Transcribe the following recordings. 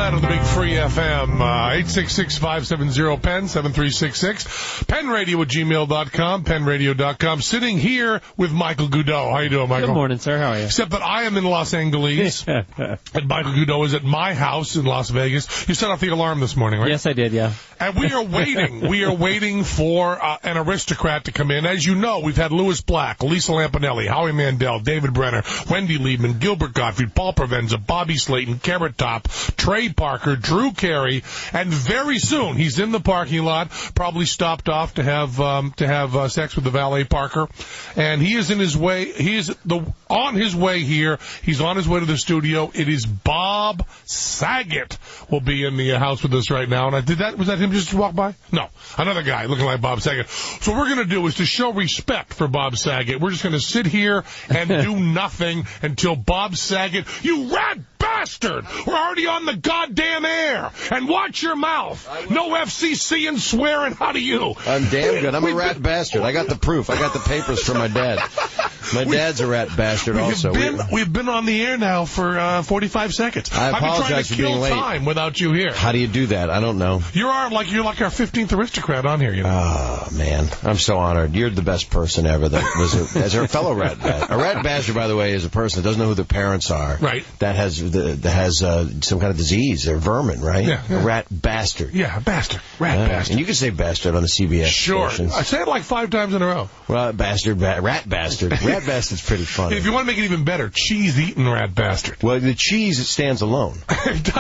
Jillette on the Big Free FM. 866-570-PEN, 7366. PenRadio@gmail.com, PenRadio.com. Sitting here with Michael Goudot. How you doing, Michael? Good morning, sir. How are you? Except that I am in Los Angeles, and Michael Goudot is at my house in Las Vegas. You set off the alarm this morning, right? Yes, I did, yeah. And we are waiting. We are waiting for an aristocrat to come in. As you know, we've had Louis Black, Lisa Lampanelli, Howie Mandel, David Brenner, Wendy Liebman, Gilbert Gottfried, Paul Provenza, Bobby Slayton, Carrot Top, Trey Parker, Drew Carey, and very soon he's in the parking lot, probably stopped off to have sex with the valet Parker, and he is in his way. He is on his way here. He's on his way to the studio. It is Bob Saget will be in the house with us right now. And was that him just walk by? No, another guy looking like Bob Saget. So what we're going to do is to show respect for Bob Saget. We're just going to sit here and do nothing until Bob Saget, you rat bastard! We're already on the goddamn air! And watch your mouth! No FCC and swearing out of you! I'm damn good. I'm a rat bastard. I got the proof. I got the papers from my dad. My dad's a rat bastard also. We've been on the air now for 45 seconds. I apologize for being late. I've been trying to kill time without you here. How do you do that? I don't know. You're like our 15th aristocrat on here, you know. Oh, man. I'm so honored. You're the best person ever that was as a fellow rat bastard. A rat bastard, by the way, is a person that doesn't know who their parents are. Right. That has some kind of disease. They're vermin, right? Yeah. A rat bastard. Yeah, a bastard. Rat bastard. And you can say bastard on the CBS stations. I say it like 5 times in a row. Well, bastard, rat bastard. Rat bastard's pretty funny. If you want to make it even better, cheese-eating rat bastard. Well, the cheese, it stands alone.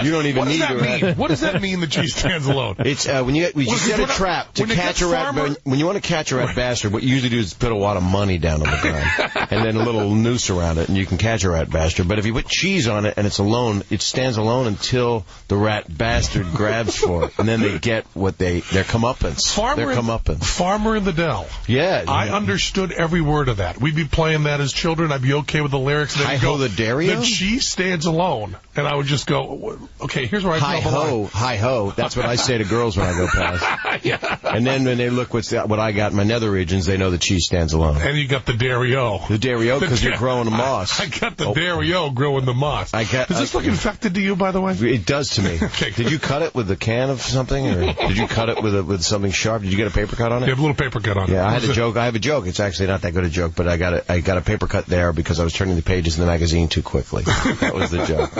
You don't even need to. What does that mean, the cheese stands alone? It's when you set a trap to catch a rat. When you want to catch a rat bastard, what you usually do is put a lot of money down on the ground and then a little noose around it, and you can catch a rat bastard. But if you put cheese on it and it's alone, it stands alone until the rat bastard grabs for it, and then they get what their comeuppance. Farmer in the Dell. Yeah. I understood every word of that. We'd be playing that as children. I'd be okay with the lyrics. Hi-ho the Dario? The cheese stands alone. And I would just go, okay, here's where I Hi-ho, hi-ho. That's what I say to girls when I go past. Yeah. And then when they look what I got in my nether regions, they know the cheese stands alone. And you got the Dario. The Dario, because you're growing the moss. I got the Dario growing the moss. Does this look infected to you, by the way? It does to me. Okay. Did you cut it with a can of something, or did you cut it with something sharp? Did you get a paper cut on it? You have a little paper cut on it. Yeah, I had a joke. I have a joke. It's actually not that good a joke, but I got a paper cut there because I was turning the pages in the magazine too quickly. That was the joke.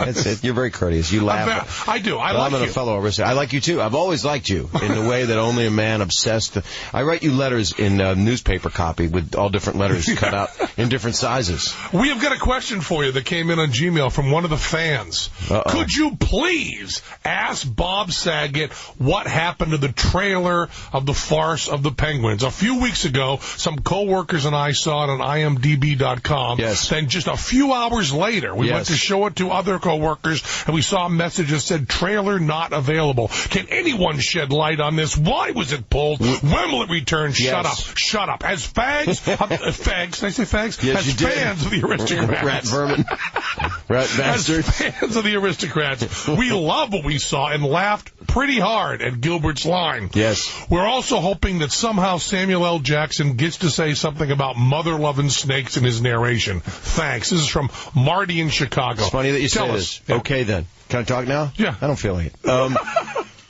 You're very courteous. You laugh. I do. I'm a fellow aristocrat. I like you too. I've always liked you in the way that only a man obsessed. I write you letters in newspaper copy with all different letters cut out in different sizes. We have got a question for you that came in on Gmail from one of the fans. Could you please ask Bob Saget what happened to the trailer of The Farce of the Penguins? A few weeks ago, some co-workers and I saw it on imdb.com. Yes. Then just a few hours later, we went to show it to other co-workers, and we saw a message that said, trailer not available. Can anyone shed light on this? Why was it pulled? When will it return? Yes. Shut up. As fags, fags, did I say fags? Yes, as fans of the aristocrats. Rat vermin. Rat bastard. As fans of the aristocrats, we love what we saw and laughed pretty hard at Gilbert's line. Yes. We're also hoping that somehow Samuel L. Jackson gets to say something about mother-loving snakes in his narration. Thanks. This is from Marty in Chicago. It's funny that you say this. Yeah. Okay, then. Can I talk now? Yeah. I don't feel like it.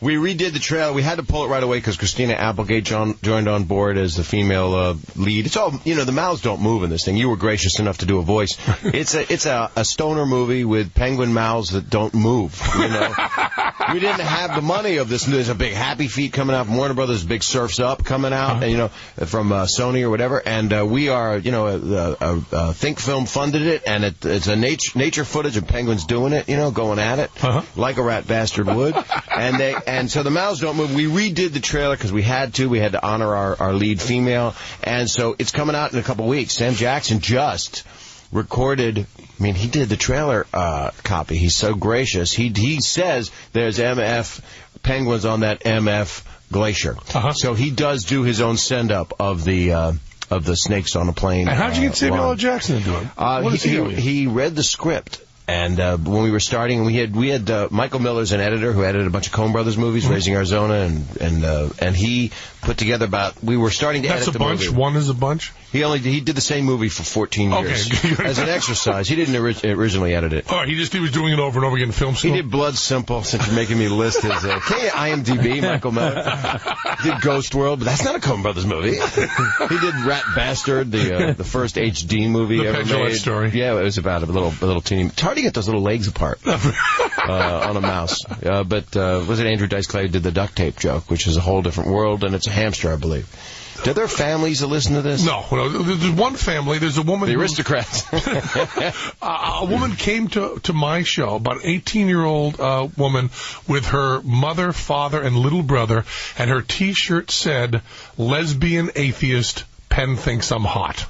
We redid the trailer. We had to pull it right away because Christina Applegate joined on board as the female lead. It's all, the mouths don't move in this thing. You were gracious enough to do a voice. It's a stoner movie with penguin mouths that don't move. We didn't have the money of this. There's a big Happy Feet coming out from Warner Brothers, big Surf's Up coming out, and from Sony or whatever. And we are, Think Film funded it, and it's a nature footage of penguins doing it, going at it like a rat bastard would. And so the mouths don't move. We redid the trailer because we had to. We had to honor our lead female. And so it's coming out in a couple weeks. Sam Jackson just recorded, he did the trailer copy. He's so gracious. He says there's MF penguins on that MF glacier. So he does do his own send-up of the snakes on a plane. And how'd you get Samuel L. Jackson to do it? He read the script. And when we were starting, we had Michael Miller's an editor who edited a bunch of Coen Brothers movies, Raising Arizona, and he put together we were starting to edit the movie. That's a bunch? One is a bunch? He did the same movie for 14 years. Okay. As an exercise. He didn't originally edit it. Oh, he was doing it over and over again in film school? He did Blood Simple, since you're making me list his IMDb, Michael Miller. He did Ghost World, but that's not a Coen Brothers movie. He did Rat Bastard, the first HD movie ever made. The Penn Jillette story. Yeah, it was about a little teeny... It's hard to get those little legs apart on a mouse. But was it Andrew Dice Clay who did the duct tape joke, which is a whole different world, and it's a hamster, I believe. Do there families that listen to this? No. There's one family. There's a woman... The aristocrats. A woman came to my show, about an 18-year-old woman with her mother, father, and little brother, and her T-shirt said, lesbian atheist, Penn thinks I'm hot.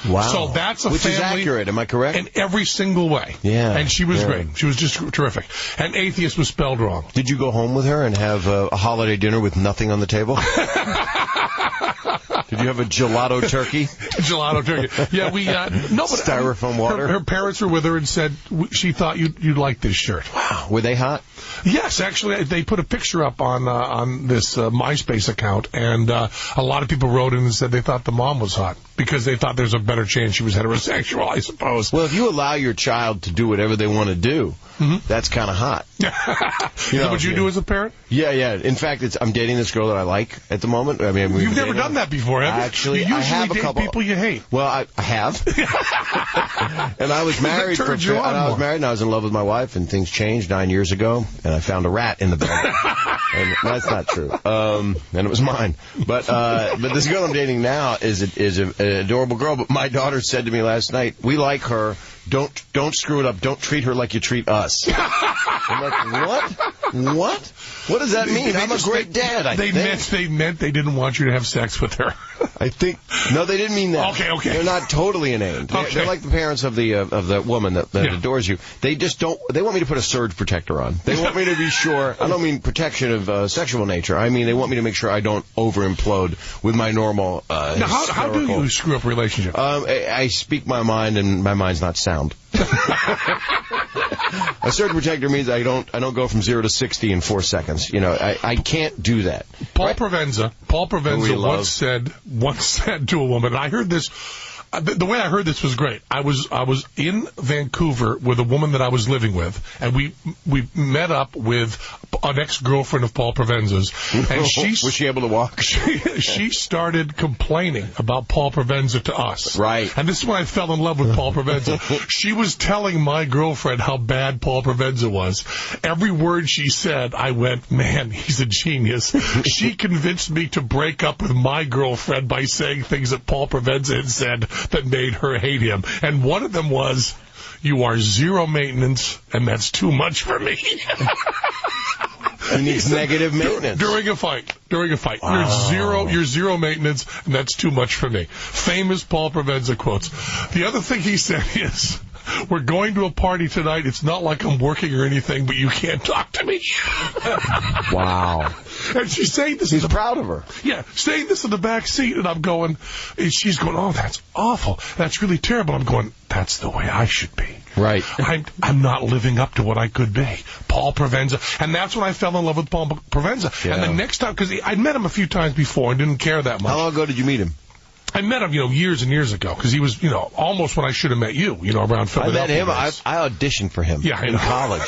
Wow. So that's a Which family. Which is accurate, am I correct? In every single way. Yeah. And she was great. She was just terrific. And atheist was spelled wrong. Did you go home with her and have a holiday dinner with nothing on the table? Did you have a gelato turkey? Gelato turkey. Yeah, we... no, but Styrofoam water? Her parents were with her and said she thought you'd like this shirt. Wow. Were they hot? Yes, actually, they put a picture up on this MySpace account, and a lot of people wrote in and said they thought the mom was hot because they thought there's a better chance she was heterosexual, I suppose. Well, if you allow your child to do whatever they want to do, that's kind of hot. Is that what you do as a parent? Yeah. In fact, I'm dating this girl that I like at the moment. I mean, you've never done that before, have you? Actually, you I have a couple people you hate. Well, I have. And I was married and I was in love with my wife, and things changed 9 years ago, and I found a rat in the bed. And that's not true. And it was mine. But this girl I'm dating now is an adorable girl. But my daughter said to me last night, "We like her. Don't screw it up. Don't treat her like you treat us." I'm like, what? What does that mean? I'm a great dad, I think. They meant they didn't want you to have sex with her. I think... No, they didn't mean that. Okay. They're not totally inane. They're like the parents of the woman that adores you. They just don't... They want me to put a surge protector on. They want me to be sure... I don't mean protection of sexual nature. I mean they want me to make sure I don't over-implode with my normal... Now, how do you screw up a relationship? I speak my mind, and my mind's not sound. A surge protector means I don't go from 0 to 60 in 4 seconds. You know, I can't do that. Paul Provenza once said to a woman, and I heard this. The way I heard this was great. I was in Vancouver with a woman that I was living with, and we met up with an ex-girlfriend of Paul Provenza's. And was she able to walk? She started complaining about Paul Provenza to us. Right. And this is when I fell in love with Paul Provenza. She was telling my girlfriend how bad Paul Provenza was. Every word she said, I went, man, he's a genius. She convinced me to break up with my girlfriend by saying things that Paul Provenza had said that made her hate him. And one of them was, you are zero maintenance, and that's too much for me. He needs negative maintenance. During a fight. Wow. You're zero maintenance, and that's too much for me. Famous Paul Provenza quotes. The other thing he said is, we're going to a party tonight. It's not like I'm working or anything, but you can't talk to me. Wow. And she's saying this. He's proud of her. Yeah, saying this in the back seat, and she's going, oh, that's awful. That's really terrible. I'm going, that's the way I should be. Right. I'm not living up to what I could be. Paul Provenza. And that's when I fell in love with Paul Provenza. Yeah. And the next time, because I'd met him a few times before and didn't care that much. How long ago did you meet him? I met him, years and years ago, because he was, almost when I should have met you, around Philadelphia. I met him. I auditioned for him in college.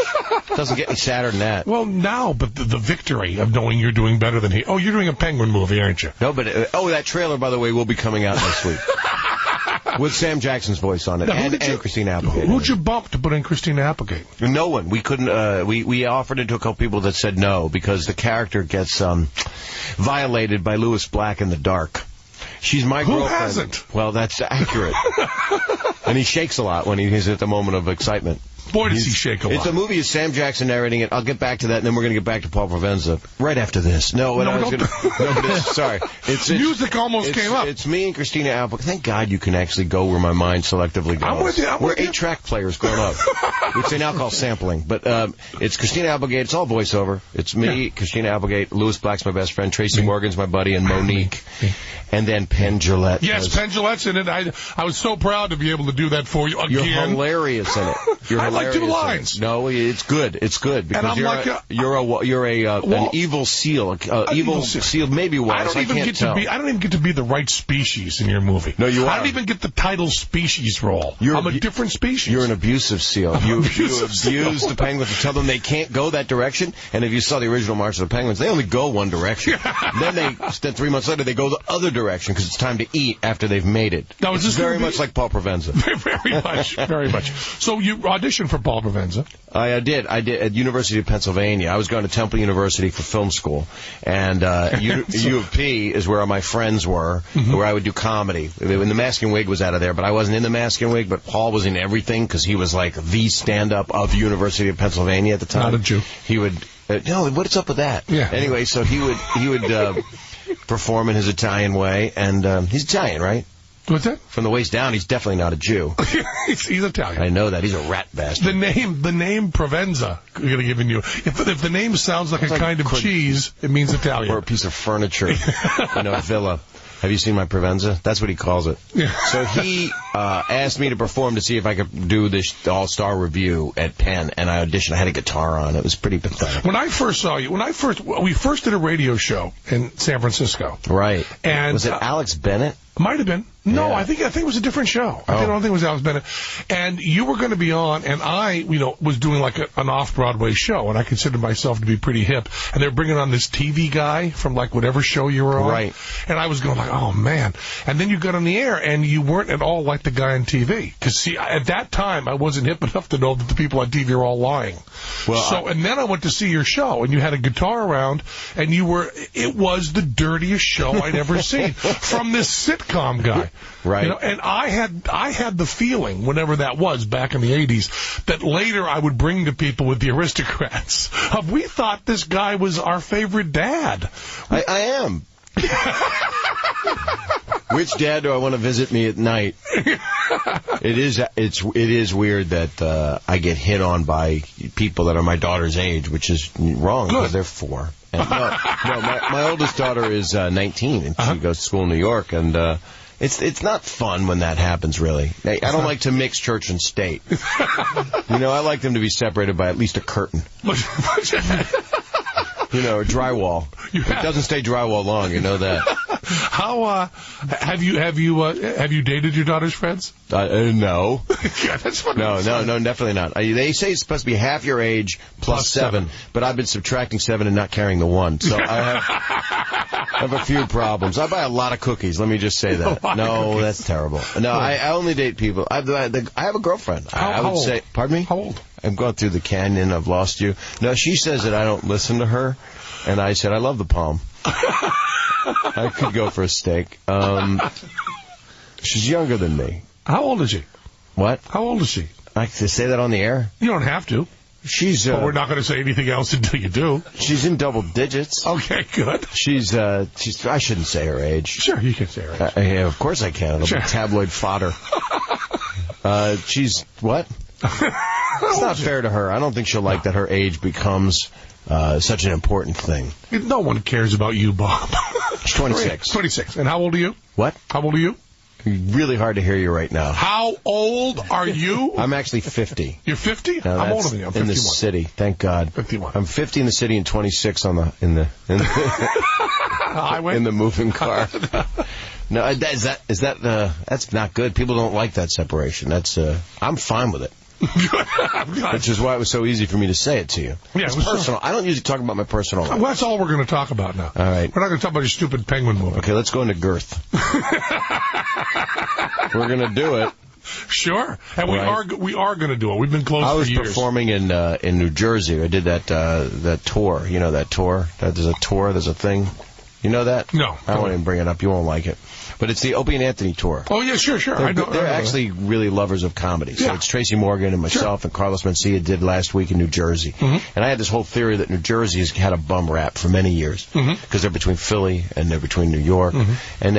Doesn't get any sadder than that. Well, now, but the victory of knowing you're doing better than he. Oh, you're doing a Penguin movie, aren't you? No, but that trailer, by the way, will be coming out next week. With Sam Jackson's voice on it, and Christina Applegate. Who'd you bump to put in Christina Applegate? No one. We couldn't. We offered it to a couple people that said no, because the character gets violated by Louis Black in the dark. She's my girlfriend. Who hasn't? Well, that's accurate. And he shakes a lot when he's at the moment of excitement. Boy, does he shake a lot. The movie is Sam Jackson narrating it. I'll get back to that, and then we're going to get back to Paul Provenza right after this. Sorry. Music almost came up. It's me and Christina Applegate. Thank God you can actually go where my mind selectively goes. I'm with you. We're 8-track players grown up, which they now call sampling. But it's Christina Applegate. It's all voiceover. It's me, Christina Applegate, Louis Black's my best friend, Tracy Morgan's my buddy, and Monique. And then Penn Jillette. Yes, Penn Jillette's in it. I was so proud to be able to do that for you again. You're hilarious in it. You're hilarious. like 2 lines. No, it's good. It's good because I'm you're an evil seal. Evil seal, maybe was. I don't even get to be the right species in your movie. No, you are. I don't even get the title species role. I'm a different species. You're an abusive seal. You abuse the penguins and tell them they can't go that direction. And if you saw the original March of the Penguins, they only go one direction. Then 3 months later, they go the other direction because it's time to eat after they've made it. Now, it's very much like Paul Provenza. Very much, very much. So you auditioned for Paul Provenza? I did at University of Pennsylvania. I was going to Temple University for film school, and U of P is where all my friends were, where I would do comedy. When the Mask and Wig was out of there, but I wasn't in the Mask and Wig, but Paul was in everything because he was like the stand-up of University of Pennsylvania at the time. Not a Jew. He would no. What's up with that? Yeah. Anyway, so he would perform in his Italian way, and he's Italian, right? What's that? From the waist down, he's definitely not a Jew. He's Italian. I know that. He's a rat bastard. The name Provenza, giving you. If the name sounds like a kind of cheese, it means Italian. Or a piece of furniture. A villa. Have you seen my Provenza? That's what he calls it. Yeah. So he asked me to perform to see if I could do this all-star review at Penn, and I auditioned. I had a guitar on. It was pretty pathetic. When I first saw you, we first did a radio show in San Francisco. Right. And was it Alex Bennett? Might have been. No, Yeah. I think it was a different show. I don't think it was Alex Bennett. And you were going to be on, and I, was doing like an off-Broadway show, and I considered myself to be pretty hip. And they were bringing on this TV guy from like whatever show you were on. Right. And I was going like, oh man. And then you got on the air, and you weren't at all like the guy on TV. Because see, at that time, I wasn't hip enough to know that the people on TV are all lying. Well, and then I went to see your show, and you had a guitar around, and it was the dirtiest show I'd ever seen from this sitcom guy. Right. And I had the feeling, whenever that was, back in the 80s, that later I would bring to people with the Aristocrats, we thought this guy was our favorite dad. I am. Which dad do I want to visit me at night? It is weird that I get hit on by people that are my daughter's age, which is wrong because they're 4. And my oldest daughter is 19, and she goes to school in New York, and it's not fun when that happens, really. I don't like to mix church and state. I like them to be separated by at least a curtain. Or drywall. It doesn't stay drywall long, you know that. How have you dated your daughter's friends? No. Yeah, that's funny. No, definitely not. They say it's supposed to be half your age plus 7, but I've been subtracting 7 and not carrying the 1. So I have a few problems. I buy a lot of cookies. Let me just say that. No, that's terrible. No, I only date people. I have a girlfriend. I would say. Pardon me? How old? I'm going through the canyon. I've lost you. No, she says that I don't listen to her, and I said I love the palm. I could go for a steak. She's younger than me. How old is she? What? How old is she? I can say that on the air? You don't have to. But we're not going to say anything else until you do. She's in double digits. Okay, good. She's I shouldn't say her age. Sure, you can say her age. Yeah, of course I can. It'll be tabloid fodder. She's what? It's not fair to her. I don't think she'll like that her age becomes such an important thing. No one cares about you, Bob. She's 26. 26. And how old are you? What? How old are you? Really hard to hear you right now. How old are you? I'm actually 50. You're 50? No, I'm older than you. I'm 51. In the city, thank God. 51. I'm 50 in the city and 26 in the highway? In the moving car. No, that's not good. People don't like that separation. I'm fine with it. Which is why it was so easy for me to say it to you. Yeah, it's personal. I don't usually talk about my personal life. Well, that's all we're going to talk about now. All right. We're not going to talk about your stupid penguin movie. Okay, let's go into girth. We're going to do it. Sure. And we are going to do it. We've been close for years. I was performing in New Jersey. I did that tour. You know that tour? There's a tour. There's a thing. You know that? No. I won't even bring it up. You won't like it. But it's the Opie and Anthony tour. Oh, yeah, sure. They're actually really lovers of comedy. So it's Tracy Morgan and myself and Carlos Mencia did last week in New Jersey. Mm-hmm. And I had this whole theory that New Jersey has had a bum rap for many years. Because they're between Philly and they're between New York. Mm-hmm.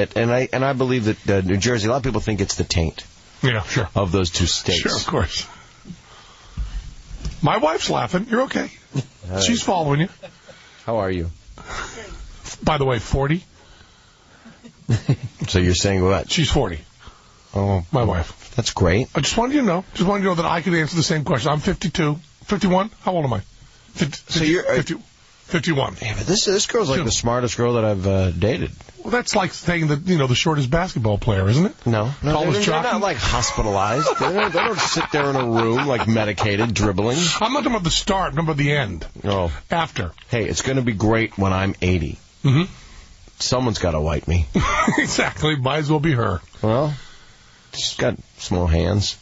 And I believe that New Jersey, a lot of people think it's the taint. Yeah, sure. Of those two states. Sure, of course. My wife's laughing. You're okay. She's following you. How are you? By the way, 40. So you're saying what? She's 40. Oh, my wife. That's great. I just wanted you to know. Just wanted you to know that I could answer the same question. I'm 52. 51? How old am I? 51. Damn it, this girl's like the smartest girl that I've dated. Well, that's like saying that, the shortest basketball player, isn't it? No, they're not like hospitalized. they don't sit there in a room like medicated, dribbling. I'm not talking about the start, I'm talking about the end. Oh. After. Hey, it's going to be great when I'm 80. Mm-hmm. Someone's got to wipe me. Exactly. Might as well be her. Well, she's got small hands.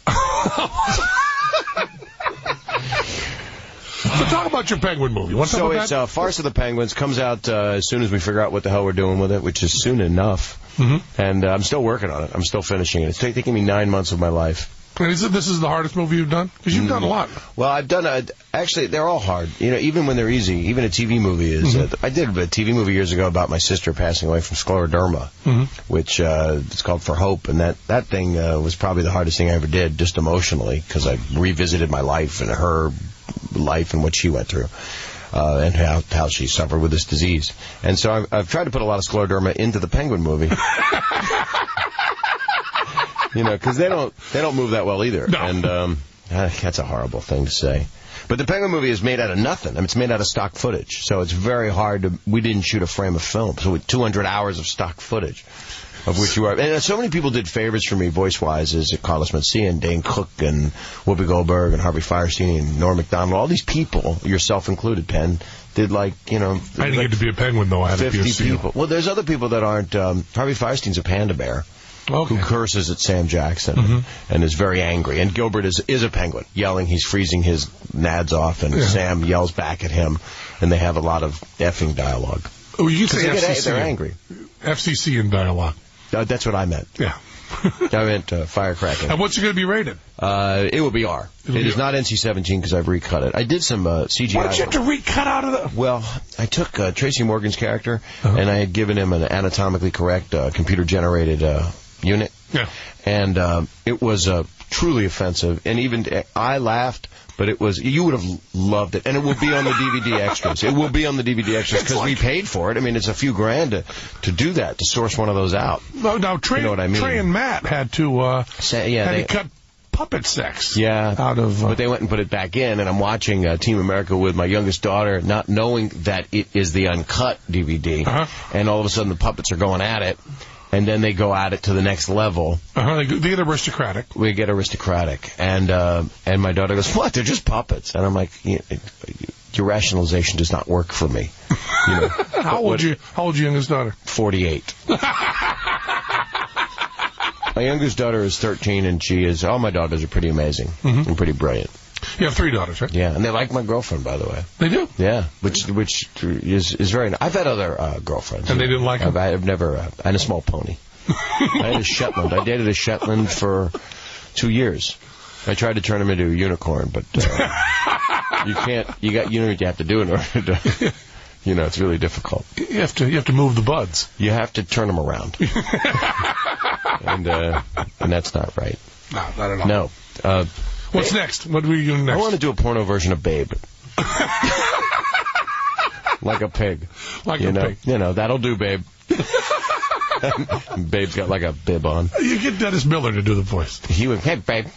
So talk about your Penguin movie. So it's Farce of the Penguins. Comes out as soon as we figure out what the hell we're doing with it, which is soon enough. Mm-hmm. And I'm still working on it. I'm still finishing it. It's taking me 9 months of my life. And this is the hardest movie you've done? Because you've done a lot. Well, I've done actually, they're all hard. Even when they're easy. Even a TV movie is. I did a TV movie years ago about my sister passing away from scleroderma, which it's called For Hope. And that thing was probably the hardest thing I ever did, just emotionally, because I revisited my life and her life and what she went through. And how she suffered with this disease. And so I've tried to put a lot of scleroderma into the Penguin movie. Because they don't move that well either. No. And that's a horrible thing to say. But the Penguin movie is made out of nothing. I mean, it's made out of stock footage. So it's very hard we didn't shoot a frame of film. So with 200 hours of stock footage, of which you are. And so many people did favors for me voice-wise, as Carlos Mencia and Dane Cook and Whoopi Goldberg and Harvey Fierstein and Norm Macdonald. All these people, yourself included, Penn, did I didn't get to be a penguin, though. I had 50 to be a seal. people. Well, there's other people that aren't. Harvey Fierstein's a panda bear. Okay. Who curses at Sam Jackson and is very angry. And Gilbert is a penguin, yelling. He's freezing his nads off, and Sam yells back at him, and they have a lot of effing dialogue. Oh, you say FCC. They're angry. FCC in dialogue. That's what I meant. Yeah. I meant firecracking. And what's it going to be rated? It will be R. It is not NC-17 because I've recut it. I did some CGI. Why did you have to recut out of the... Well, I took Tracy Morgan's character, and I had given him an anatomically correct computer-generated unit. Yeah. And it was truly offensive. And even I laughed, but you would have loved it. And it will be on the DVD extras. It will be on the DVD extras because we paid for it. I mean, it's a few grand to do that, to source one of those out. Now, Trey, you know what I mean? Trey and Matt had to cut puppet sex out of... But they went and put it back in, and I'm watching Team America with my youngest daughter, not knowing that it is the uncut DVD. And all of a sudden the puppets are going at it. And then they go at it to the next level. They get aristocratic. We get aristocratic. And my daughter goes, what? They're just puppets. And I'm like, your rationalization does not work for me. How old your youngest daughter? 48. My youngest daughter is 13, and all my daughters are pretty amazing and pretty brilliant. You have 3 daughters, right? Yeah, and they like my girlfriend, by the way. They do? Yeah, which is very nice. I've had other girlfriends. And they didn't like them? I've never... I had a small pony. I had a Shetland. I dated a Shetland for 2 years. I tried to turn him into a unicorn, but you can't... You know what you have to do in order to... it's really difficult. You have to move the buds. You have to turn them around. and that's not right. No, not at all. No. What's next? What are we doing next? I want to do a porno version of Babe. Like a pig. Like a pig. That'll do, Babe. Babe's got like a bib on. You get Dennis Miller to do the voice. He went, hey, Babe.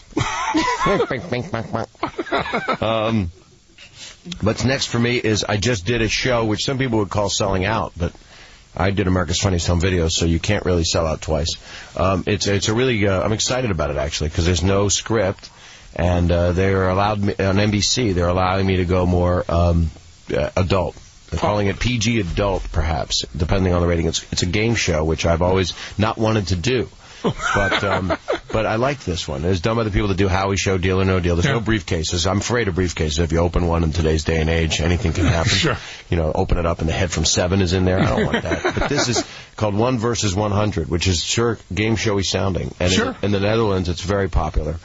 What's next for me is I just did a show which some people would call selling out, but I did America's Funniest Home Videos, so you can't really sell out twice. It's a really... I'm excited about it, actually, because there's no script. And they're allowed me, on NBC, they're allowing me to go more adult. They're calling it PG adult, perhaps, depending on the rating. It's a game show, which I've always not wanted to do. But I like this one. It's done by the people that do Howie Show, Deal or No Deal. There's no briefcases. I'm afraid of briefcases. If you open one in today's day and age, anything can happen. Sure. Open it up and the head from 7 is in there. I don't want that. But this is called 1 versus 100, which is game showy sounding. And in the Netherlands, it's very popular.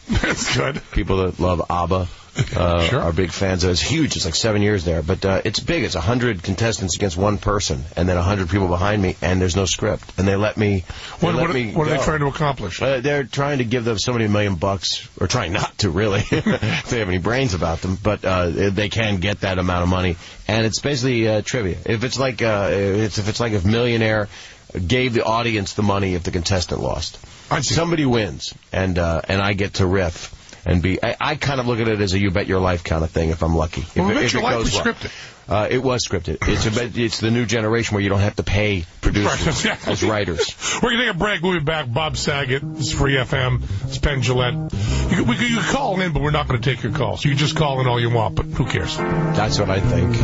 That's good. People that love ABBA are big fans of it. It's huge. It's like 7 years there. But it's big. It's 100 contestants against one person, and then 100 people behind me, and there's no script. And they let me What are they trying to accomplish? They're trying to give somebody $1 million, or trying not to, really, if they have any brains about them. But they can get that amount of money. And it's basically trivia. If it's like if Millionaire gave the audience the money if the contestant lost. Somebody wins, and I get to riff. And I kind of look at it as a you bet your life kind of thing if I'm lucky. Well, if your it life goes was well. scripted. It was scripted. It's the new generation where you don't have to pay producers as writers. We're going to take a break. We'll be back. Bob Saget. It's Free FM. It's Penn Jillette. You can call in, but we're not going to take your calls. You can just call in all you want, but who cares? That's what I think.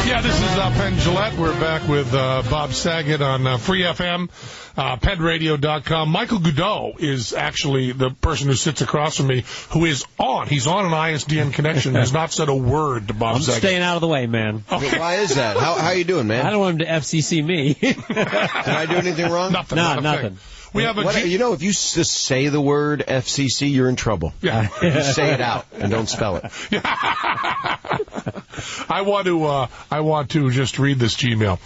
Yeah, this is Penn Jillette. We're back with Bob Saget on Free FM, PennRadio.com. Michael Goudot is actually the person who sits across from me, who is on. He's on an ISDN connection. Has not said a word to Bob Saget. I'm staying out of the way, man. Okay. Why is that? How you doing, man? I don't want him to FCC me. Did I do anything wrong? Nothing. No, nothing. We have you know, if you just say the word FCC, you're in trouble. Yeah. You say it out and don't spell it. I want to just read this Gmail.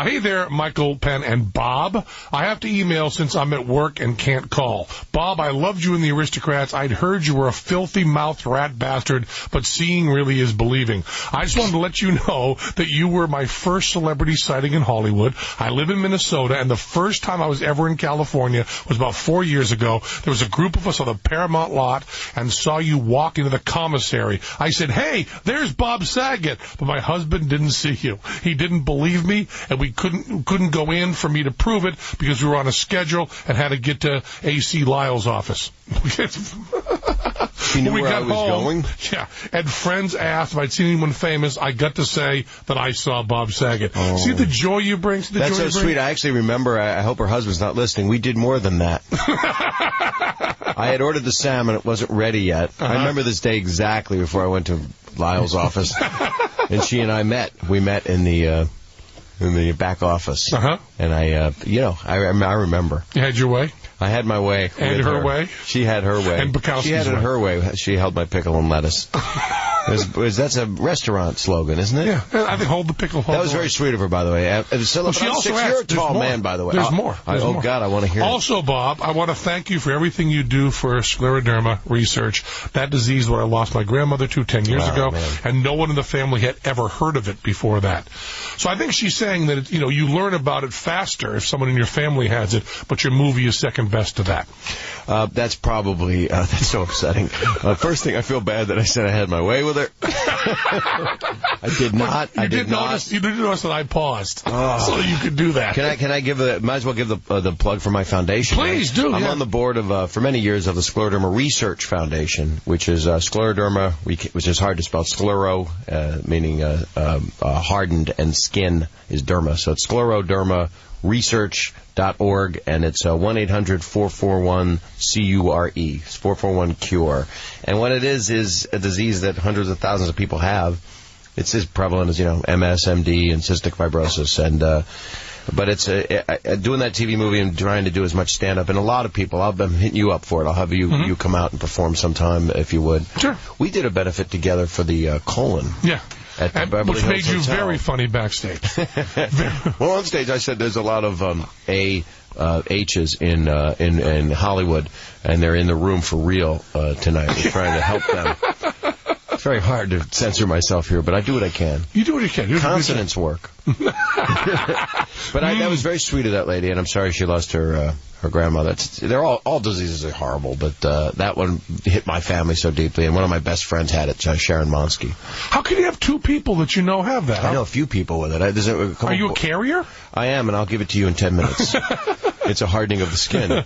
Hey there, Michael, Penn, and Bob. I have to email since I'm at work and can't call. Bob, I loved you in The Aristocrats. I'd heard you were a filthy-mouthed rat bastard, but seeing really is believing. I just wanted to let you know that you were my first celebrity sighting in Hollywood. I live in Minnesota, and the first time I was ever in California was about 4 years ago. There was a group of us on the Paramount lot and saw you walk into the commissary. I said, hey, there's Bob Saget. But my husband didn't see you. He didn't believe me, and we couldn't go in for me to prove it because we were on a schedule and had to get to A.C. Lyle's office. She knew where I was going? Yeah, and friends asked if I'd seen anyone famous. I got to say that I saw Bob Saget. Oh. See the joy you bring? That's so sweet. I actually remember, I hope her husband's not listening, we did more than that. I had ordered the salmon. It wasn't ready yet. I remember this day exactly before I went to Lyle's office. And she and I met. We met in the back office. And I remember. You had your way? I had my way. And her way? She had her way. And Bukowski's She had it her way. She held my pickle and lettuce. That's a restaurant slogan, isn't it? Yeah. I think hold the pickle. That was very sweet of her, by the way. You're a tall man, by the way. There's more. Oh, God, I want to hear it. Also, Bob, I want to thank you for everything you do for scleroderma research. That disease, what I lost my grandmother to 10 years ago, man. And no one in the family had ever heard of it before that. So I think she's saying that, you learn about it faster if someone in your family has it, but your movie is second best to that. That's probably, that's so upsetting. First thing, I feel bad that I said I had my way with her. I did not. You did notice that I paused, so you could do that. Can I might as well give the plug for my foundation. Please do. I'm on the board of, for many years, of the Scleroderma Research Foundation, which is scleroderma, which is hard to spell. Sclero, meaning hardened, and skin is derma. So it's sclerodermaresearch.org, and it's 1-800-441-CURE. It's 441-CURE. And what it is a disease that hundreds of thousands of people have. It's as prevalent as, MS, MD, and cystic fibrosis. And but it's doing that TV movie and trying to do as much stand-up. And a lot of people, I'm hitting you up for it. I'll have you come out and perform sometime if you would. Sure. We did a benefit together for the colon. Yeah. Which made you Hotel. Very funny backstage. Well, on stage I said there's a lot of H's in Hollywood, and they're in the room for real tonight. We're trying to help them. It's very hard to censor myself here, but I do what I can. You do what you can. Consonants work. But that was very sweet of that lady, and I'm sorry she lost her grandmother. They're all diseases are horrible, but that one hit my family so deeply, and one of my best friends had it, Sharon Monsky. How can you have two people that you know have that? I know a few people with it. Are you a carrier? I am, and I'll give it to you in 10 minutes. It's a hardening of the skin.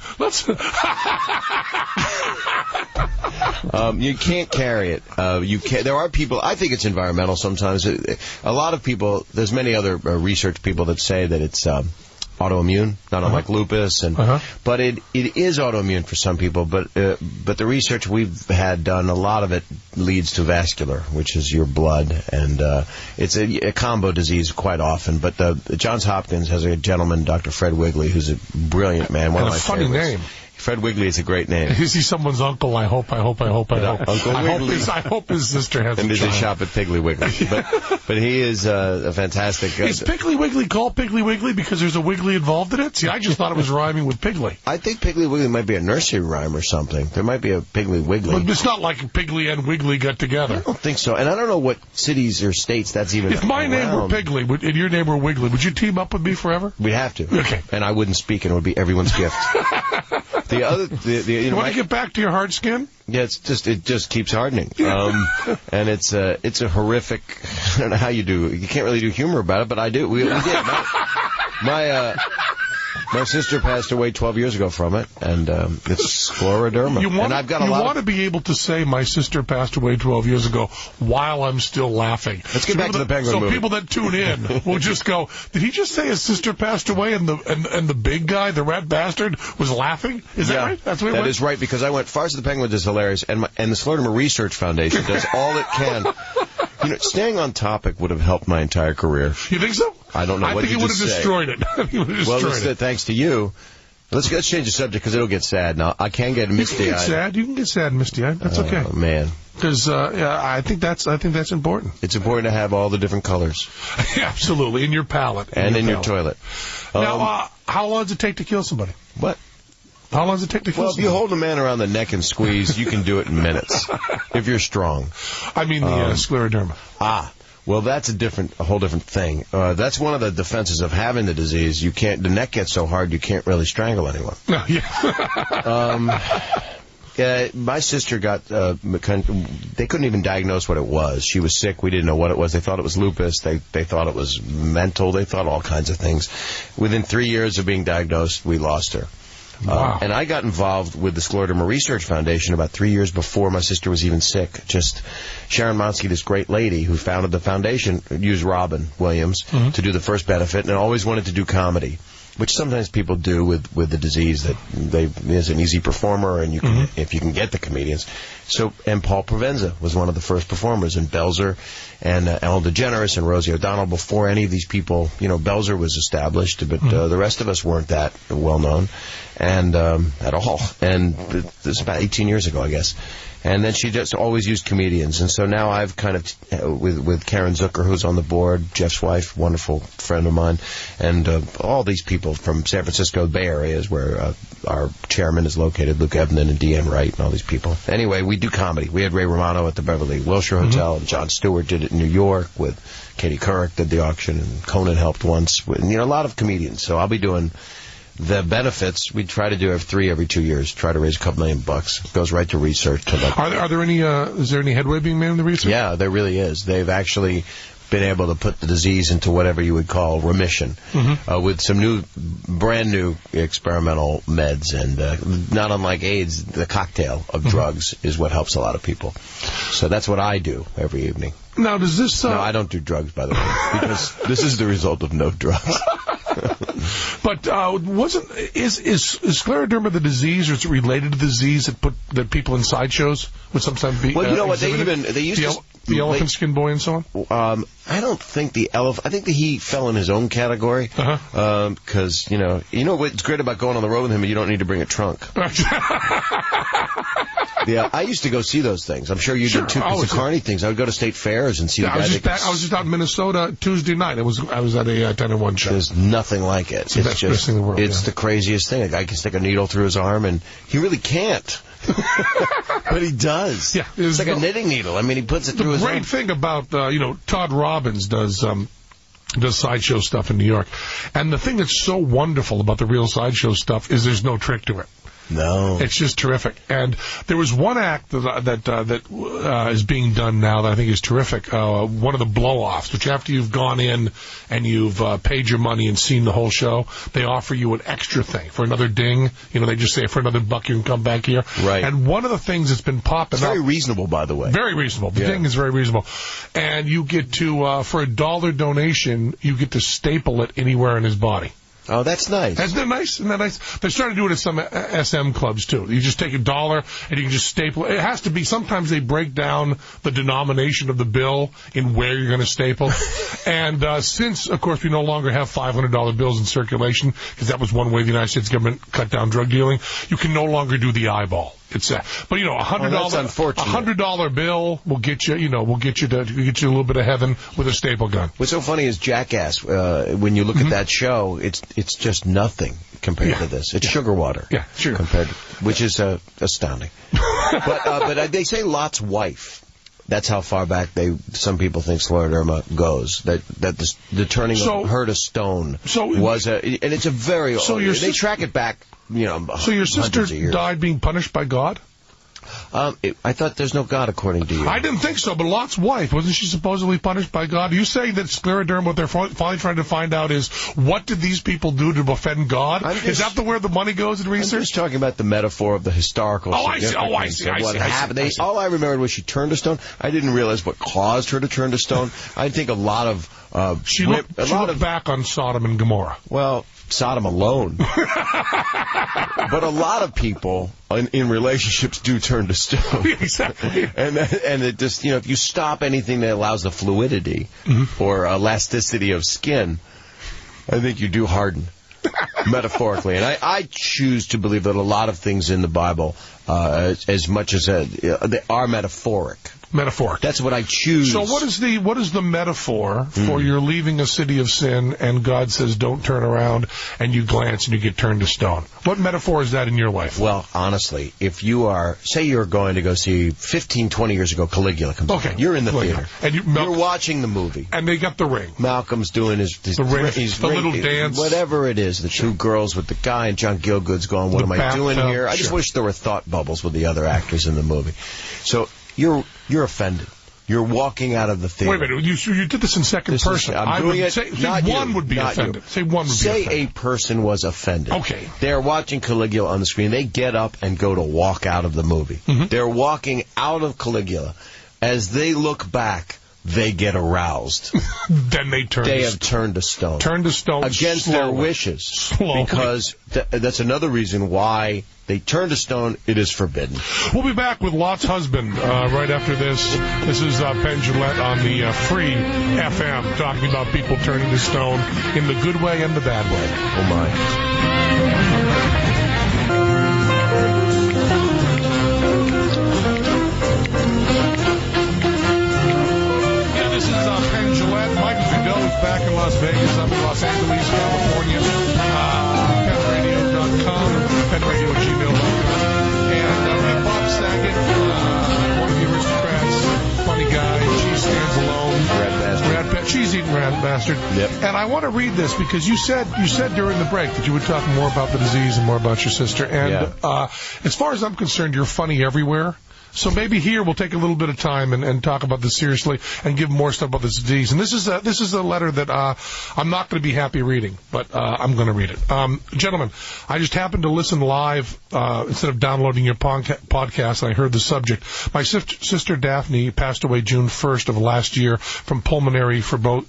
You can't carry it. There are people, I think it's environmental sometimes. A lot of people, there's many other research people that say that it's autoimmune, not unlike lupus, but it is autoimmune for some people. But the research we've had done, a lot of it leads to vascular, which is your blood, and it's a combo disease quite often. But Johns Hopkins has a gentleman, Dr. Fred Wigley, who's a brilliant man, one of my funny favorites. name. Fred Wiggly is a great name. Is he someone's uncle? I hope. Uncle Wiggly. I hope his sister has and a does he child. shop at Piggly Wiggly? But he is a fantastic... Is Piggly Wiggly called Piggly Wiggly because there's a Wiggly involved in it? See, I just thought it was rhyming with Piggly. I think Piggly Wiggly might be a nursery rhyme or something. There might be a Piggly Wiggly. But it's not like Piggly and Wiggly got together. I don't think so. And I don't know what cities or states that's even If my name were around. Piggly and your name were Wiggly, would you team up with me forever? We'd have to. Okay. And I wouldn't speak, and it would be everyone's gift. You want to get back to your hard skin? Yeah, it just keeps hardening. And it's a horrific, I don't know how you do, you can't really do humor about it, but I do. We did. My sister passed away 12 years ago from it, and it's scleroderma. You want to be able to say my sister passed away 12 years ago while I'm still laughing. Let's get back to the Penguin movie. So people that tune in will just go, did he just say his sister passed away and the big guy, the rat bastard, was laughing? Is that right? That's what it that went? is right, because I went, Farce of the Penguins is hilarious, and the Scleroderma Research Foundation does all it can. Staying on topic would have helped my entire career. You think so? I don't know what you just I think it would have destroyed it. Thanks to you. Let's change the subject because it'll get sad. Now, I can get misty-eyed. You can get sad and misty-eyed. That's okay. Oh, man. Because I think that's important. It's important to have all the different colors. Absolutely, in your palate. And in your toilet. Now, how long does it take to kill somebody? What? How long does it take to kill Well, if you somebody? hold a man around the neck and squeeze, you can do it in minutes. If you're strong. I mean the scleroderma. Well, that's a whole different thing. That's one of the defenses of having the disease. The neck gets so hard you can't really strangle anyone. No, yeah. My sister got, they couldn't even diagnose what it was. She was sick. We didn't know what it was. They thought it was lupus. They thought it was mental. They thought all kinds of things. Within 3 years of being diagnosed, we lost her. Wow. And I got involved with the Scleroderma Research Foundation about 3 years before my sister was even sick. Just Sharon Monsky, this great lady who founded the foundation, used Robin Williams to do the first benefit, and always wanted to do comedy, which sometimes people do with the disease, that is an easy performer, and you can if you can get the comedians. And Paul Provenza was one of the first performers, and Belzer and Ellen DeGeneres and Rosie O'Donnell. Before any of these people, Belzer was established, but the rest of us weren't that well known, and at all. And this was about 18 years ago, I guess. And then she just always used comedians. And so now I've kind of, with Karen Zucker, who's on the board, Jeff's wife, wonderful friend of mine, and all these people from San Francisco, Bay Area is where our chairman is located, Luke Evenden and Deanne Wright and all these people. Anyway, we do comedy. We had Ray Romano at the Beverly Wilshire Hotel, and Jon Stewart did it in New York with Katie Couric did the auction, and Conan helped once. And, a lot of comedians. So I'll be doing... The benefits, we try to do every 2 years, try to raise a couple $1,000,000. It goes right to research. Are there any, is there any headway being made in the research? Yeah, there really is. They've actually been able to put the disease into whatever you would call remission with some brand new experimental meds. And not unlike AIDS, the cocktail of drugs is what helps a lot of people. So that's what I do every evening. Now, does this... No, I don't do drugs, by the way, because this is the result of no drugs. But is scleroderma the disease, or is it related to the disease that people in sideshows would sometimes be? Well, you know what, they used the elephant skin boy and so on. I don't think the elephant. I think that he fell in his own category. Because you know what's great about going on the road with him? You don't need to bring a trunk. Yeah, I used to go see those things. I'm sure you did too. Because the carny things, I would go to state fairs and see the guys. I was just out in Minnesota Tuesday night. I was at a 10-1 show. There's nothing like it. It's just in the world, the craziest thing. A guy can stick a needle through his arm, and he really can't. But he does. Yeah, it's like a knitting needle. I mean, he puts it through his arm. The great thing about, Todd Robbins does sideshow stuff in New York. And the thing that's so wonderful about the real sideshow stuff is there's no trick to it. No. It's just terrific. And there was one act that is being done now that I think is terrific. One of the blow-offs, which after you've gone in and you've paid your money and seen the whole show, they offer you an extra thing for another ding. They just say for another $1 you can come back here. Right. And one of the things that's been popping up. Very reasonable, by the way. Very reasonable. The ding is very reasonable. And you get to, for $1 donation, you get to staple it anywhere in his body. Oh, that's nice. Isn't that nice? Isn't that nice? They're starting to do it at some SM clubs, too. You just take $1 and you can just staple it. It has to be, sometimes they break down the denomination of the bill in where you're going to staple. And since, of course, we no longer have $500 bills in circulation, because that was one way the United States government cut down drug dealing, you can no longer do the eyeball. It's but you know, $100 bill will get you, will get you a little bit of heaven with a staple gun. What's so funny is Jackass. When you look at that show, it's just nothing compared to this. It's sugar water. Yeah, sure. Which is astounding. but they say Lot's wife. That's how far back some people think scleroderma goes. That the turning of her to stone was and it's a very they track it back. So your sister died being punished by God? I thought there's no God according to you. I didn't think so, but Lot's wife, wasn't she supposedly punished by God? You say that scleroderma, what they're finally trying to find out is, what did these people do to offend God? Is that where the money goes in research? I'm just talking about the metaphor of the historical significance of what happened. All I remembered was she turned to stone. I didn't realize what caused her to turn to stone. I think a lot of... She looked back on Sodom and Gomorrah. Well... Sodom alone. But a lot of people in relationships do turn to stone. Exactly. And it just, if you stop anything that allows the fluidity or elasticity of skin, I think you do harden. Metaphorically. And I choose to believe that a lot of things in the Bible, as much as they are metaphoric. Metaphoric. That's what I choose. So what is the metaphor for you're leaving a city of sin and God says don't turn around and you glance and you get turned to stone? What metaphor is that in your life? Well, honestly, if you are, say you're going to go see 15, 20 years ago Caligula comes out. You're in the theater. And you're watching the movie. And they got the ring. Malcolm's doing his little dance. Whatever it is, the two girls with the guy and John Gielgud's going, what am I doing here? I just wish there were thought bubbles with the other actors in the movie. So you're offended. You're walking out of the theater. Wait a minute. You did this in second person. I'm doing it. Say one would be offended. Say one would be offended. Say a person was offended. Okay. They're watching Caligula on the screen. They get up and go to walk out of the movie. They're walking out of Caligula. As they look back, they get aroused. Then they have turned to stone. Turned to stone against their wishes. Slowly. Because that's another reason why they turn to stone. It is forbidden. We'll be back with Lot's husband right after this. This is Penn Jillette on the free FM, talking about people turning to stone in the good way and the bad way. Oh, my. Back in Las Vegas. I'm in Los Angeles, California. PennRadio.com, PennRadio@gmail.com. And we have Bob Saget, one of the aristocrats, funny guy. She stands alone. She's eating rat bastard. Yep. And I want to read this because you said during the break that you would talk more about the disease and more about your sister. And as far as I'm concerned, you're funny everywhere. So maybe here we'll take a little bit of time and talk about this seriously and give more stuff about this disease. And this is a letter that I'm not going to be happy reading, but I'm going to read it. Gentlemen, I just happened to listen live instead of downloading your podcast, and I heard the subject. My sister Daphne passed away June 1st of last year from pulmonary fibrosis.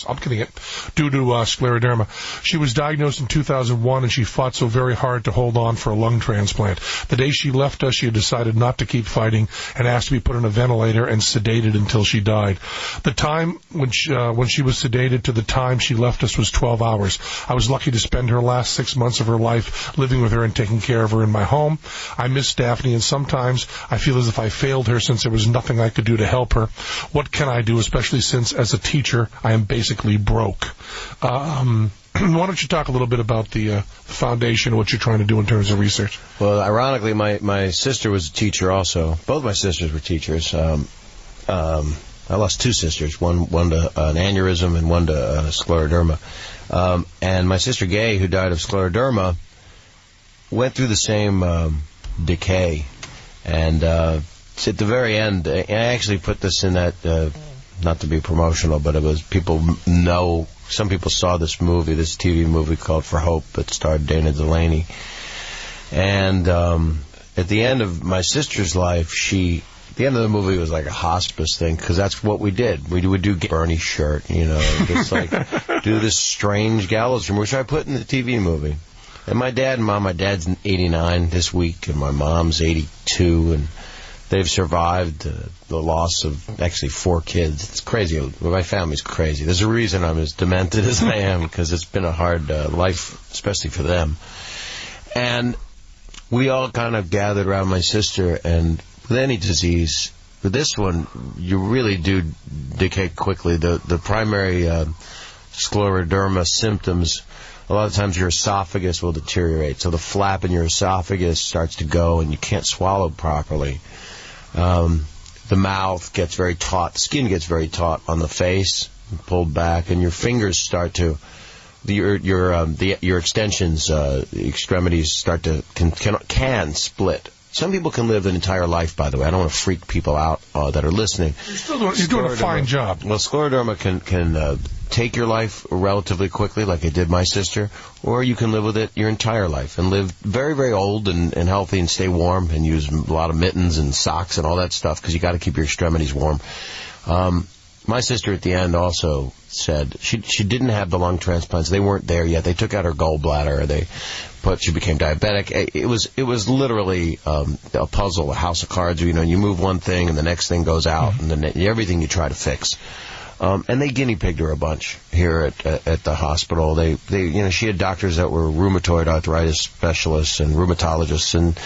I'm kidding it. Due to scleroderma. She was diagnosed in 2001, and she fought so very hard to hold on for a lung transplant. The day she left us, she had decided not to keep fighting and asked to be put on a ventilator and sedated until she died. The time when she was sedated to the time she left us was 12 hours. I was lucky to spend her last 6 months of her life living with her and taking care of her in my home. I miss Daphne, and sometimes I feel as if I failed her since there was nothing I could do to help her. What can I do, especially since as a teacher I am basically broke? Why don't you talk a little bit about the foundation and what you're trying to do in terms of research? Well, ironically, my sister was a teacher also. Both my sisters were teachers. I lost two sisters, one to an aneurysm and one to scleroderma. And my sister Gay, who died of scleroderma, went through the same decay. And at the very end, I actually put this in that, not to be promotional, but it was people know. Some people saw this TV movie called For Hope that starred Dana Delaney. And at the end of my sister's life, she the end of the movie was like a hospice thing, because that's what we did. We would do Bernie's shirt, just like do this strange gallows room, which I put in the TV movie. And my dad and Mom, my dad's 89 this week, and my mom's 82, and they've survived the loss of actually 4 kids. It's crazy. My family's crazy. There's a reason I'm as demented as I am, because it's been a hard life, especially for them. And we all kind of gathered around my sister, and with any disease, with this one, you really do decay quickly. The primary scleroderma symptoms, a lot of times your esophagus will deteriorate. So the flap in your esophagus starts to go, and you can't swallow properly. The mouth gets very taut. The skin gets very taut on the face, pulled back, and your fingers start to... Your extensions, the extremities start to... can split. Some people can live an entire life, by the way. I don't want to freak people out that are listening. You're doing a fine job. Well, scleroderma can take your life relatively quickly, like it did my sister, or you can live with it your entire life and live very, very old and healthy and stay warm and use a lot of mittens and socks and all that stuff, because you got to keep your extremities warm. My sister at the end also said she didn't have the lung transplants. They weren't there yet. They took out her gallbladder. She became diabetic. It was literally a puzzle, a house of cards. You move one thing and the next thing goes out, and then everything you try to fix. And they guinea pigged her a bunch here at the hospital. She had doctors that were rheumatoid arthritis specialists and rheumatologists, and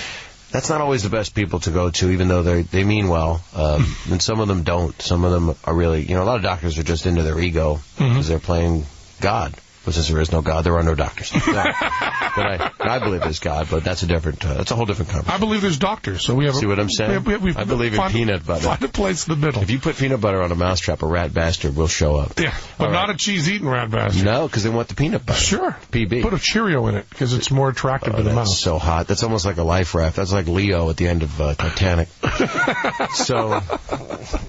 that's not always the best people to go to, even though they mean well. And some of them don't. Some of them are really, a lot of doctors are just into their ego because they're playing God. But since there is no God, there are no doctors. But I believe there's God, but that's that's a whole different conversation. I believe there's doctors, so we have. See what I'm saying? I believe in peanut butter. Find a place in the middle. If you put peanut butter on a mousetrap, a rat bastard will show up. Yeah, but not a cheese-eating rat bastard. No, because they want the peanut butter. Sure. PB. Put a Cheerio in it, because it's more attractive to the mouth. That's so hot. That's almost like a life raft. That's like Leo at the end of Titanic. So,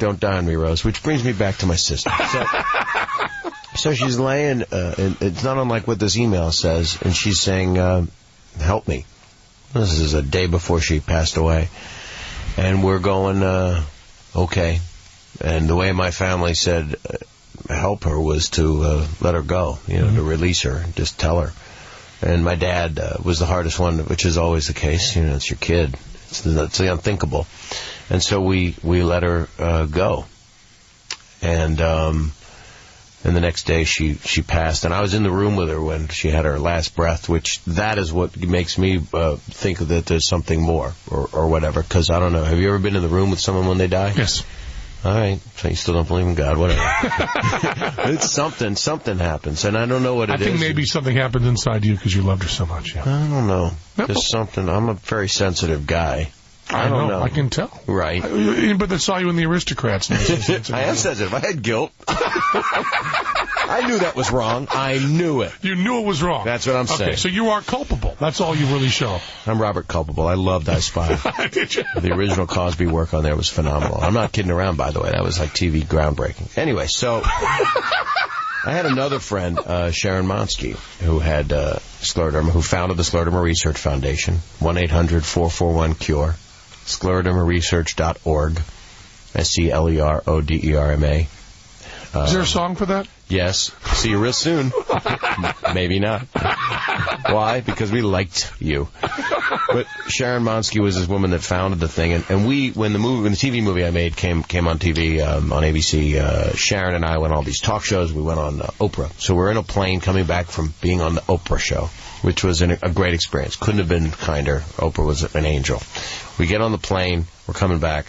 don't die on me, Rose. Which brings me back to my sister. So she's laying, and it's not unlike what this email says, and she's saying, help me. This is a day before she passed away. And we're going, okay. And the way my family said help her was to let her go, to release her, just tell her. And my dad was the hardest one, which is always the case. It's your kid. It's the unthinkable. And so we let her go. And the next day she passed, and I was in the room with her when she had her last breath, which that is what makes me think that there's something more or whatever, because I don't know. Have you ever been in the room with someone when they die? Yes. All right, so you still don't believe in God, whatever. It's something happens, and I don't know what it is. I think maybe something happened inside you because you loved her so much. Yeah. I don't know. There's something. I'm a very sensitive guy. I don't know. I can tell. Right. But they saw you in The Aristocrats. I am sensitive. I had guilt. I knew that was wrong. I knew it. You knew it was wrong. That's what I'm saying. Okay, so you are culpable. That's all you really show. I'm Robert Culpable. I loved I Spy. Did you? The original Cosby work on there was phenomenal. I'm not kidding around, by the way. That was like TV groundbreaking. Anyway, so I had another friend, Sharon Monsky, who had scleroderma, who founded the Scleroderma Research Foundation, 1-800-441-CURE. sclerodermaresearch.org, SCLERODERMA. Is there a song for that? Yes. See you real soon. Maybe not. Why? Because we liked you. But Sharon Monsky was this woman that founded the thing, and we, when the TV movie I made came on TV on ABC, Sharon and I went on all these talk shows. We went on Oprah. So we're in a plane coming back from being on the Oprah show, which was a great experience. Couldn't have been kinder. Oprah was an angel. We get on the plane. We're coming back.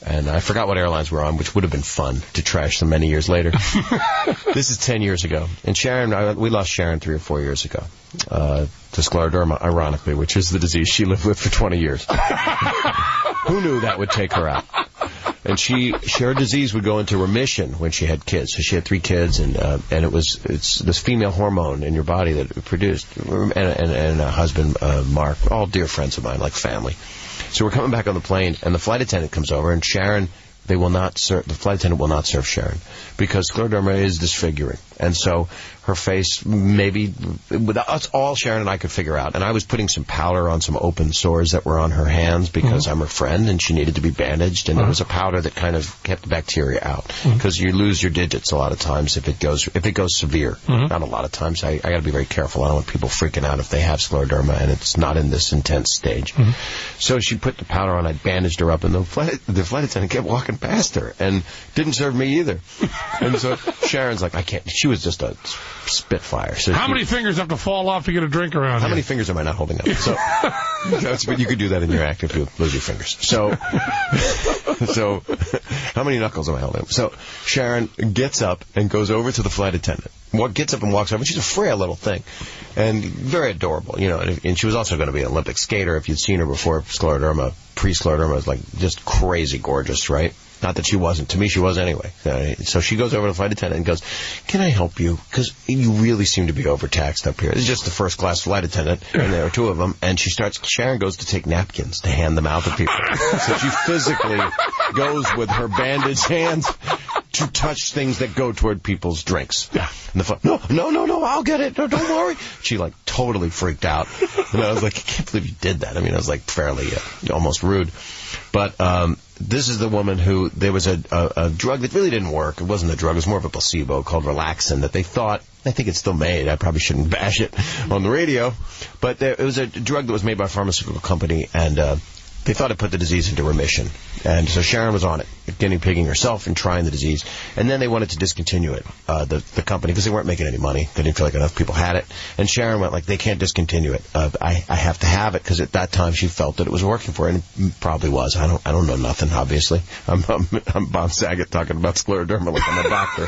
And I forgot what airlines we're on, which would have been fun to trash them many years later. This is 10 years ago. And Sharon, we lost Sharon 3 or 4 years ago to scleroderma, ironically, which is the disease she lived with for 20 years. Who knew that would take her out? And her disease would go into remission when she had kids. So she had 3 kids, and it's this female hormone in your body that it produced. And a husband, Mark, all dear friends of mine, like family. So we're coming back on the plane, and the flight attendant comes over, and Sharon, the flight attendant will not serve Sharon, because scleroderma is disfiguring. And so her face, maybe, that's all Sharon and I could figure out. And I was putting some powder on some open sores that were on her hands because I'm her friend and she needed to be bandaged. And it was a powder that kind of kept the bacteria out. Because you lose your digits a lot of times if it goes severe. Not a lot of times. I got to be very careful. I don't want people freaking out if they have scleroderma and it's not in this intense stage. So she put the powder on. I bandaged her up, and the flight attendant kept walking past her and didn't serve me either. And so Sharon's like, I can't. She was just a spitfire. So how many fingers have to fall off to get a drink around How here? many fingers am I not holding up? So but you could do that in your act if you lose your fingers. So how many knuckles am I holding up? So Sharon gets up and goes over to the flight attendant. Gets up and walks over, and she's a frail little thing, and very adorable, you know. And she was also going to be an Olympic skater. If you'd seen her before scleroderma, pre-scleroderma, was like just crazy gorgeous, right? Not that she wasn't. To me, she was anyway. So she goes over to the flight attendant and goes, "Can I help you? Because you really seem to be overtaxed up here." It's just the first-class flight attendant, and there are two of them. And Sharon goes to take napkins to hand them out to people. So she physically goes with her bandaged hands to touch things that go toward people's drinks. Yeah. And no, I'll get it. No, don't worry. She, like, totally freaked out. And I was like, I can't believe you did that. I mean, I was, like, fairly almost rude. But this is the woman who, there was a drug that really didn't work. It wasn't a drug. It was more of a placebo called Relaxin that they thought, I think it's still made. I probably shouldn't bash it on the radio. But it was a drug that was made by a pharmaceutical company, and they thought it put the disease into remission. And so Sharon was on it, guinea pigging herself and trying the disease. And then they wanted to discontinue it, the company, because they weren't making any money. They didn't feel like enough people had it. And Sharon went like, they can't discontinue it. I have to have it, because at that time she felt that it was working for her, and it probably was. I don't know nothing, obviously. I'm Bob Saget talking about scleroderma like I'm a doctor.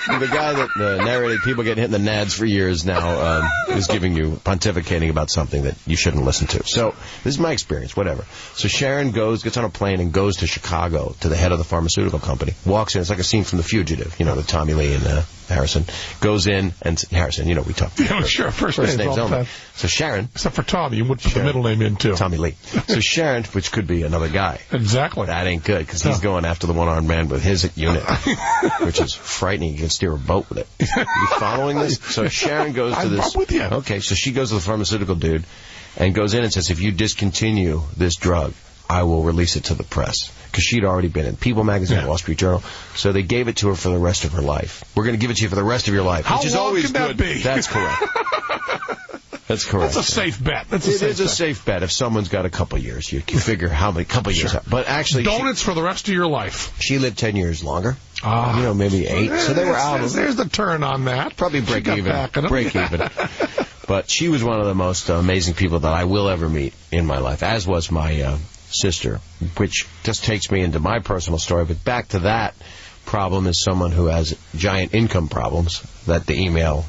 The guy that narrated people getting hit in the nads for years now is giving you, pontificating about something that you shouldn't listen to. So this is my experience, whatever. So Sharon gets on a plane and goes to Chicago to the head of the pharmaceutical company. Walks in. It's like a scene from The Fugitive, you know, with Tommy Lee and Harrison. Goes in, and Harrison, you know, we talk. Yeah, sure. First names all the time. So Sharon. Except for Tommy. You would put the middle name in, too. Tommy Lee. So Sharon, which could be another guy. Exactly. That ain't good, because he's going after the one-armed man with his unit, which is frightening. You can steer a boat with it. You following this? So Sharon goes to this. I'm with you. Okay, so she goes to the pharmaceutical dude and goes in and says, if you discontinue this drug, I will release it to the press. Because she'd already been in People magazine, Wall Street Journal. So they gave it to her for the rest of her life. We're going to give it to you for the rest of your life. How which is long always can that good. be? That's correct. That's correct. That's a safe bet. It is a safe bet. If someone's got a couple years, you can figure how many couple years. But actually, donuts for the rest of your life. She lived 10 years longer. You know, maybe 8. So they were out. There's the turn on that. Probably break even. Break even. But she was one of the most amazing people that I will ever meet in my life, as was my sister, which just takes me into my personal story. But back to that problem is someone who has giant income problems. That the email,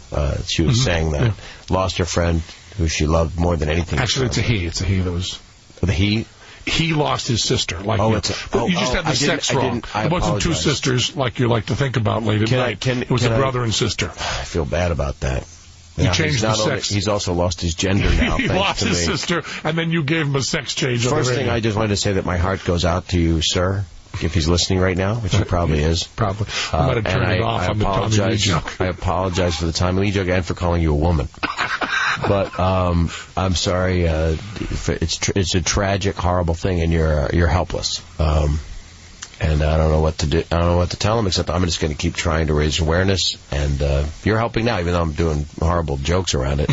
she was saying that lost her friend who she loved more than anything. Actually, it's a he. It's a he that was... The he? He lost his sister. Like you just had the sex wrong. It wasn't two sisters like you like to think about late at night. It was a brother and sister. I feel bad about that. He changed the sex. He's also lost his gender now. He lost his sister, and then you gave him a sex change. First thing, I just wanted to say that my heart goes out to you, sir, if he's listening right now, which he probably is. Probably. I might have turned it off on the Tommy Lee joke. I apologize for the Tommy Lee joke and for calling you a woman. But I'm sorry. It's a tragic, horrible thing, and you're helpless. And I don't know what to do. I don't know what to tell him, except I'm just going to keep trying to raise awareness. And you're helping now, even though I'm doing horrible jokes around it.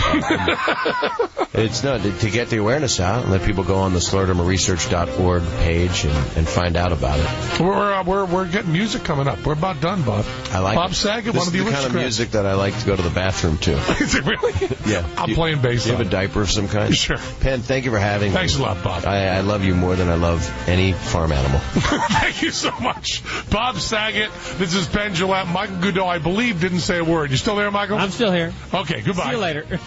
It's not to get the awareness out and let people go on the sclerodermaresearch.org page and find out about it. We're getting music coming up. We're about done, Bob. I like Bob Saget, one of the kind of music that I like to go to the bathroom to. Is it really? Yeah. I'm playing bass. Do you have a diaper of some kind? Sure. Penn, thank you for having me. Thanks a lot, Bob. I love you more than I love any farm animal. Thank you so much. Bob Saget, this is Penn Jillette. Michael Goodell, I believe, didn't say a word. You still there, Michael? I'm still here. Okay, goodbye. See you later.